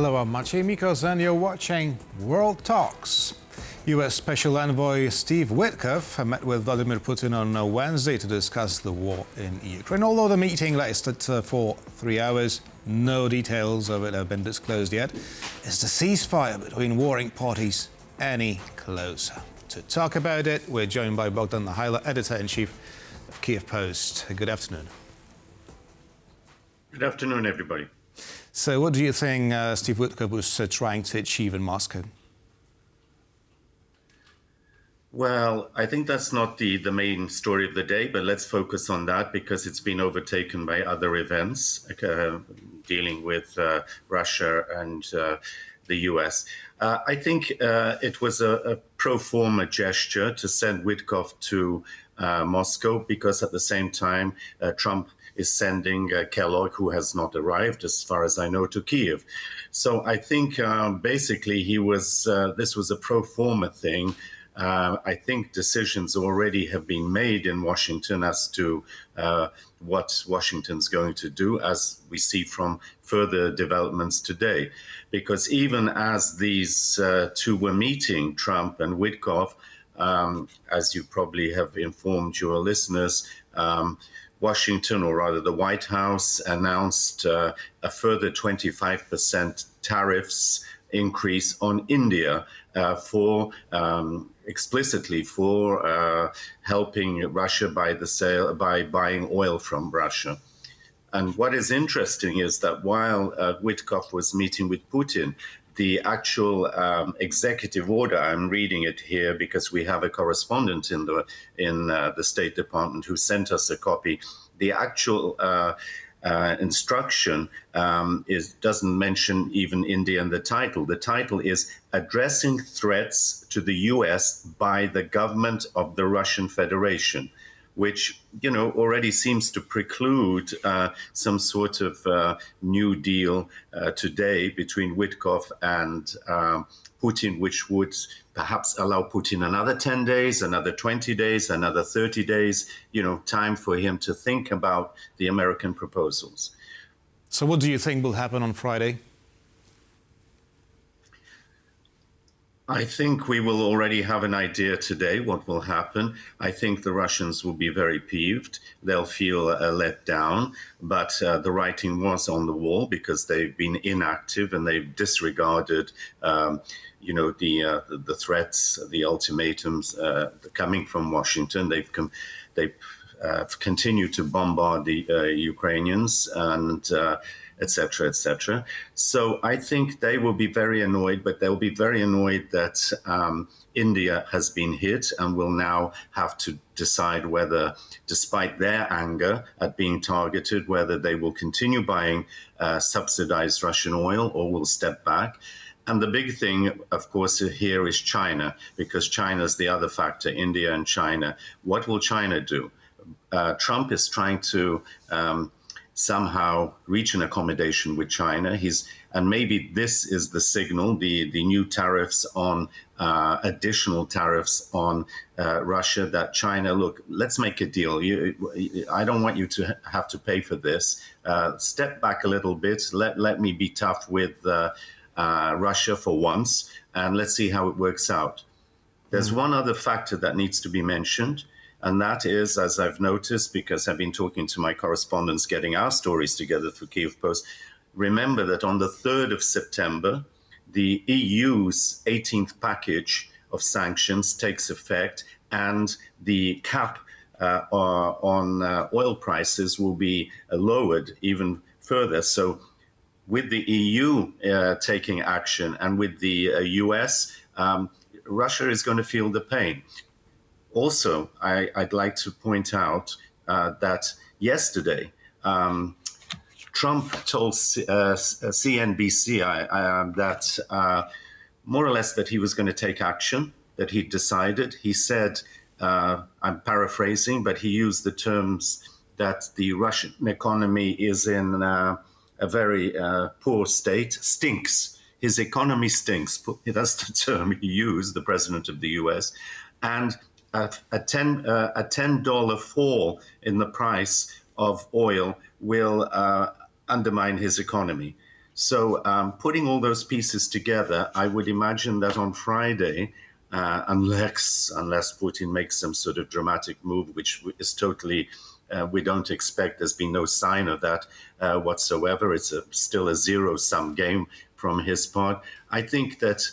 Hello, I'm Maciej Mikos and you're watching World Talks. US Special Envoy Steve Witkoff met with Vladimir Putin on Wednesday to discuss the war in Ukraine. Although the meeting lasted for 3 hours, no details of it have been disclosed yet. Is the ceasefire between warring parties any closer? To talk about it, we're joined by Bohdan Nahaylo, Editor-in-Chief of Kyiv Post. Good afternoon. Good afternoon, everybody. So what do you think Steve Witkoff was trying to achieve in Moscow? Well, I think that's not the main story of the day, but let's focus on that because it's been overtaken by other events dealing with Russia and the US. I think it was a pro forma gesture to send Witkoff to Moscow because at the same time, Trump is sending Kellogg, who has not arrived, as far as I know, to Kyiv. So I think basically this was a pro forma thing. I think decisions already have been made in Washington as to what Washington's going to do, as we see from further developments today. Because even as these two were meeting, Trump and Witkoff, as you probably have informed your listeners, Washington, or rather the White House, announced a further 25% tariffs increase on India explicitly for helping Russia by buying oil from Russia. And what is interesting is that while Witkoff was meeting with Putin, the actual executive order, I'm reading it here because we have a correspondent in the State Department who sent us a copy. The actual instruction doesn't mention even India in the title. The title is Addressing Threats to the US by the Government of the Russian Federation, which, already seems to preclude some sort of new deal today between Witkoff and Putin, which would perhaps allow Putin another 10 days, another 20 days, another 30 days, time for him to think about the American proposals. So what do you think will happen on Friday? I think we will already have an idea today what will happen. I think the Russians will be very peeved. They'll feel let down, but the writing was on the wall because they've been inactive and they've disregarded, the threats, the ultimatums coming from Washington. They've continued to bombard the Ukrainians and et cetera, et cetera. So I think they will be very annoyed, but they'll be very annoyed that India has been hit and will now have to decide whether, despite their anger at being targeted, whether they will continue buying subsidized Russian oil or will step back. And the big thing, of course, here is China, because China is the other factor, India and China. What will China do? Trump is trying to somehow reach an accommodation with China. And maybe this is the signal, the new tariffs on additional tariffs on Russia, that China, look, let's make a deal. I don't want you to have to pay for this. Step back a little bit. Let me be tough with Russia for once, and let's see how it works out. There's one other factor that needs to be mentioned. And that is, as I've noticed, because I've been talking to my correspondents, getting our stories together for Kyiv Post, remember that on the 3rd of September, the EU's 18th package of sanctions takes effect, and the cap on oil prices will be lowered even further. So with the EU taking action and with the US, Russia is going to feel the pain. Also, I'd like to point out that yesterday, Trump told CNBC that more or less that he was going to take action, that he decided. He said, I'm paraphrasing, but he used the terms that the Russian economy is in a very poor state, stinks. His economy stinks. That's the term he used, the president of the US. And a $10 fall in the price of oil will undermine his economy. So putting all those pieces together, I would imagine that on Friday, unless Putin makes some sort of dramatic move, which is totally, we don't expect. There's been no sign of that whatsoever. It's still a zero-sum game from his part. I think that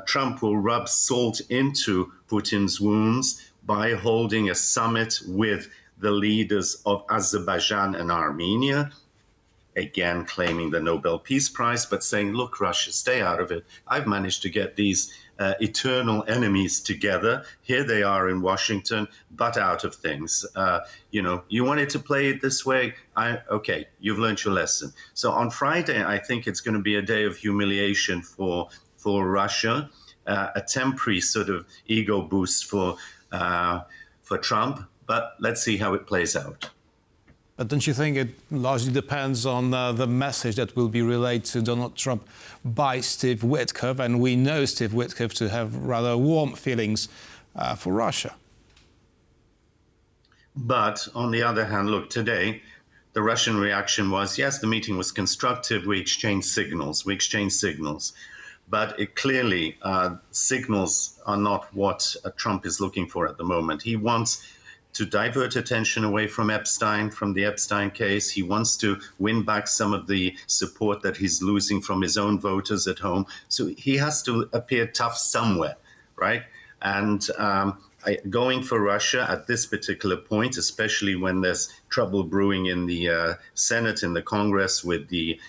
Trump will rub salt into Putin's wounds by holding a summit with the leaders of Azerbaijan and Armenia, again claiming the Nobel Peace Prize, but saying, look, Russia, stay out of it. I've managed to get these eternal enemies together. Here they are in Washington, but out of things. You wanted to play it this way? Okay, you've learned your lesson. So on Friday, I think it's going to be a day of humiliation for Russia, a temporary sort of ego boost for Trump, but let's see how it plays out. But don't you think it largely depends on the message that will be relayed to Donald Trump by Steve Witkoff? And we know Steve Witkoff to have rather warm feelings for Russia. But on the other hand, look, today, the Russian reaction was, yes, the meeting was constructive. We exchanged signals. But it clearly, signals are not what Trump is looking for at the moment. He wants to divert attention away from the Epstein case. He wants to win back some of the support that he's losing from his own voters at home. So he has to appear tough somewhere, right? And going for Russia at this particular point, especially when there's trouble brewing in the Senate, in the Congress, with the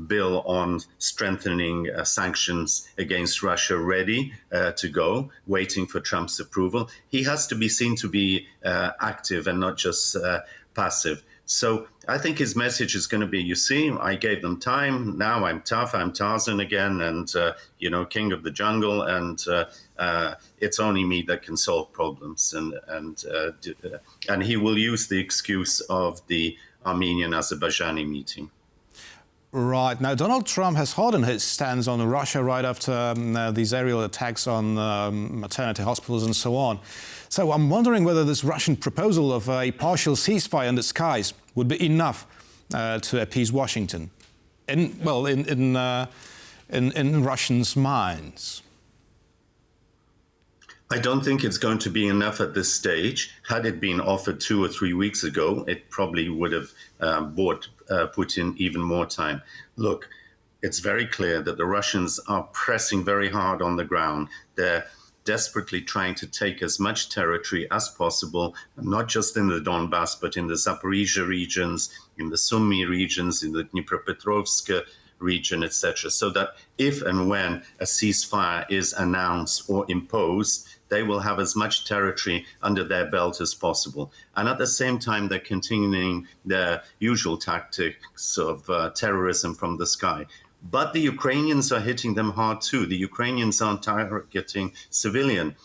bill on strengthening sanctions against Russia ready to go, waiting for Trump's approval. He has to be seen to be active and not just passive. So I think his message is going to be, you see, I gave them time. Now I'm tough. I'm Tarzan again and, king of the jungle. And it's only me that can solve problems. And he will use the excuse of the Armenian-Azerbaijani meeting. Right. Now, Donald Trump has hardened his stance on Russia right after these aerial attacks on maternity hospitals and so on. So I'm wondering whether this Russian proposal of a partial ceasefire in the skies would be enough to appease Washington, in Russians' minds. I don't think it's going to be enough at this stage. Had it been offered 2 or 3 weeks ago, it probably would have bought Putin even more time. Look, it's very clear that the Russians are pressing very hard on the ground. They're desperately trying to take as much territory as possible, not just in the Donbass, but in the Zaporizhia regions, in the Sumy regions, in the Dnipropetrovsk region, etc., so that if and when a ceasefire is announced or imposed, they will have as much territory under their belt as possible. And at the same time, they're continuing their usual tactics of terrorism from the sky. But the Ukrainians are hitting them hard too. The Ukrainians aren't targeting civilian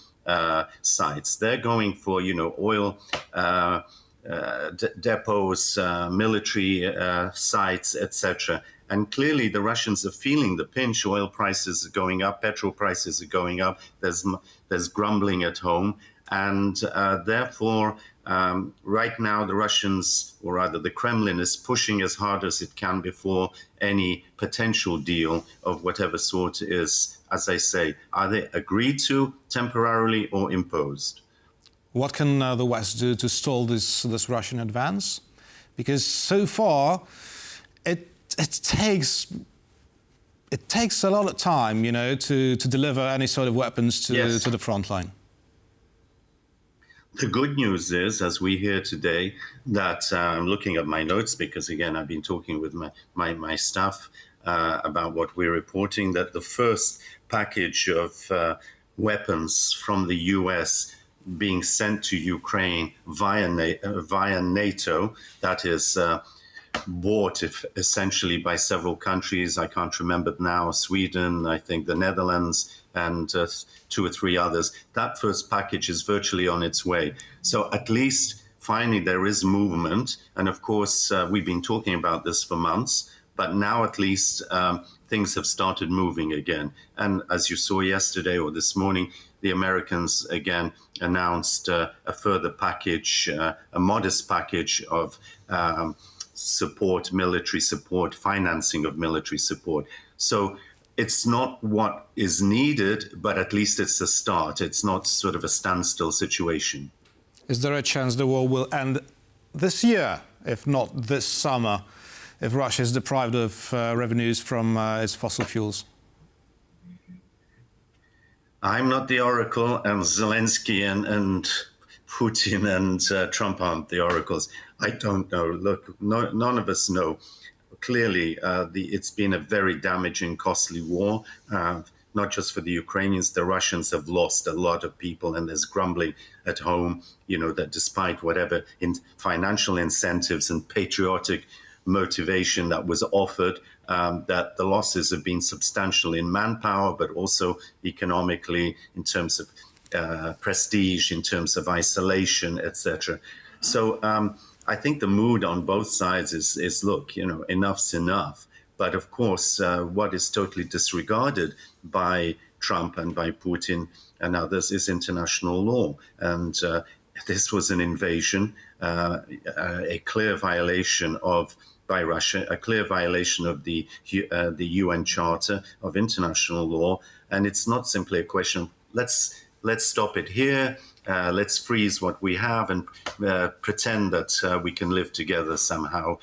sites. They're going for, oil depots, military sites, etc. And clearly the Russians are feeling the pinch. Oil prices are going up, petrol prices are going up. There's grumbling at home. And therefore, right now the Russians, or rather the Kremlin, is pushing as hard as it can before any potential deal of whatever sort is, as I say, either agreed to temporarily or imposed. What can the West do to stall this Russian advance? Because so far, it takes a lot of time, to deliver any sort of weapons to the front line. The good news is, as we hear today, that I'm looking at my notes because, again, I've been talking with my staff about what we're reporting, that the first package of weapons from the U.S. being sent to Ukraine via NATO, that is bought essentially by several countries. I can't remember now, Sweden, I think the Netherlands, and 2 or 3 others. That first package is virtually on its way. So at least finally there is movement. And of course, we've been talking about this for months, but now at least things have started moving again. And as you saw yesterday or this morning, the Americans again announced a further package, a modest package of support, military support, financing of military support. So it's not what is needed, but at least it's a start. It's not sort of a standstill situation. Is there a chance the war will end this year, if not this summer, if Russia is deprived of revenues from its fossil fuels? I'm not the oracle, and Zelensky and Putin and Trump aren't the oracles. I don't know. Look, none of us know. Clearly, it's been a very damaging, costly war, not just for the Ukrainians. The Russians have lost a lot of people, and there's grumbling at home, that despite whatever financial incentives and patriotic motivation that was offered, that the losses have been substantial in manpower, but also economically in terms of prestige, in terms of isolation, etc. So I think the mood on both sides is look, enough's enough. But of course, what is totally disregarded by Trump and by Putin and others is international law. And this was an invasion, a clear violation by Russia, a clear violation of the UN Charter of international law. And it's not simply a question of let's stop it here, let's freeze what we have and pretend that we can live together somehow,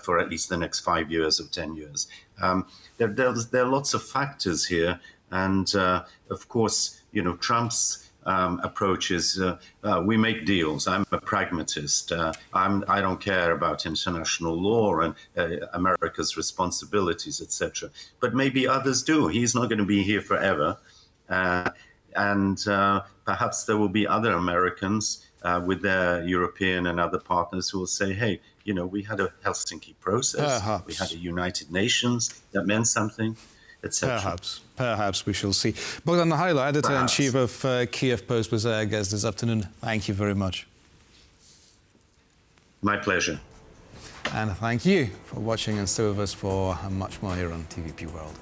for at least the next 5 years or 10 years. There are lots of factors here. And of course, Trump's approach is we make deals. I'm a pragmatist. I don't care about international law and America's responsibilities, etc. But maybe others do. He's not going to be here forever. And perhaps there will be other Americans with their European and other partners who will say, hey, we had a Helsinki process. Perhaps. We had a United Nations that meant something. Perhaps we shall see. Bohdan Nahaylo, editor-in-chief of Kyiv Post, was our guest this afternoon. Thank you very much. My pleasure. And thank you for watching and stay with us for much more here on TVP World.